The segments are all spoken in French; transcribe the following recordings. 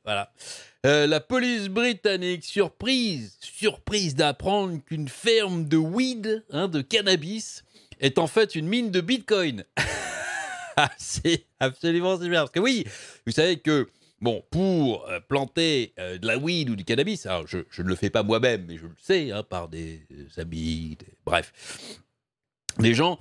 Voilà. La police britannique, surprise d'apprendre qu'une ferme de weed, hein, de cannabis, est en fait une mine de bitcoin. C'est absolument super. Parce que oui, vous savez que, bon, pour planter de la weed ou du cannabis, alors je ne le fais pas moi-même, mais je le sais, hein, par des amis, bref, les gens,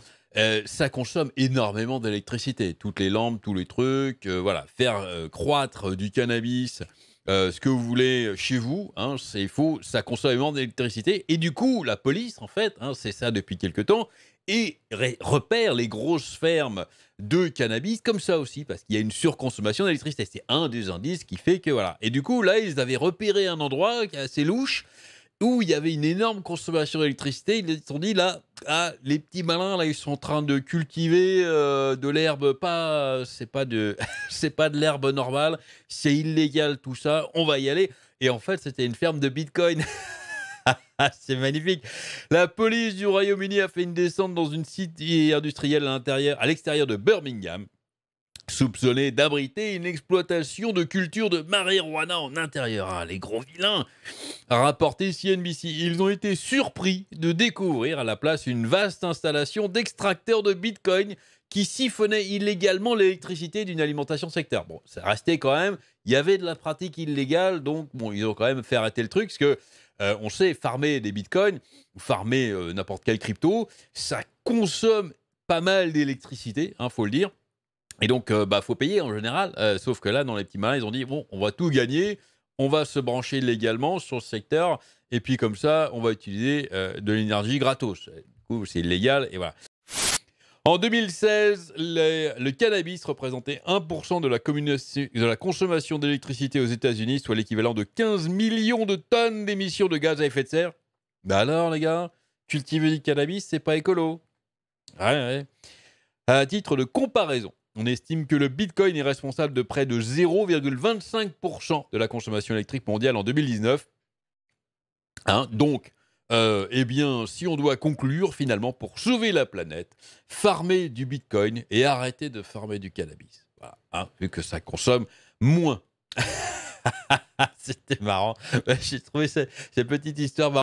ça consomme énormément d'électricité. Toutes les lampes, tous les trucs, voilà. Faire croître du cannabis, ce que vous voulez chez vous, hein, ça consomme énormément d'électricité. Et du coup, la police, en fait, hein, c'est ça depuis quelque temps, et repère les grosses fermes de cannabis comme ça aussi, parce qu'il y a une surconsommation d'électricité. C'est un des indices qui fait que voilà. Et du coup, là, ils avaient repéré un endroit qui est assez louche, où il y avait une énorme consommation d'électricité. Ils se sont dit, là, ah, les petits malins, là, ils sont en train de cultiver de l'herbe, c'est pas de, c'est pas de l'herbe normale, c'est illégal tout ça, on va y aller. Et en fait, c'était une ferme de Bitcoin. C'est magnifique. La police du Royaume-Uni a fait une descente dans une cité industrielle à l'extérieur de Birmingham, soupçonné d'abriter une exploitation de culture de marijuana en intérieur. Ah, les gros vilains, a rapporté CNBC. Ils ont été surpris de découvrir à la place une vaste installation d'extracteurs de bitcoin qui siphonnait illégalement l'électricité d'une alimentation secteur. Bon, ça restait quand même, il y avait de la pratique illégale, donc bon, ils ont quand même fait arrêter le truc, parce que on sait, farmer des bitcoins, ou farmer n'importe quelle crypto, ça consomme pas mal d'électricité, faut le dire. Et donc, faut payer en général. Sauf que là, dans les petits malins, ils ont dit, bon, on va tout gagner, on va se brancher légalement sur ce secteur, et puis comme ça, on va utiliser de l'énergie gratos. Du coup, c'est illégal, et voilà. En 2016, le cannabis représentait 1% de la consommation d'électricité aux États-Unis, soit l'équivalent de 15 millions de tonnes d'émissions de gaz à effet de serre. Bah alors, les gars, cultiver du cannabis, c'est pas écolo. Ouais. À titre de comparaison, on estime que le Bitcoin est responsable de près de 0,25% de la consommation électrique mondiale en 2019. Donc, eh bien, si on doit conclure, finalement, pour sauver la planète, farmer du Bitcoin et arrêter de farmer du cannabis. Voilà, vu que ça consomme moins. C'était marrant. J'ai trouvé cette petite histoire marrante.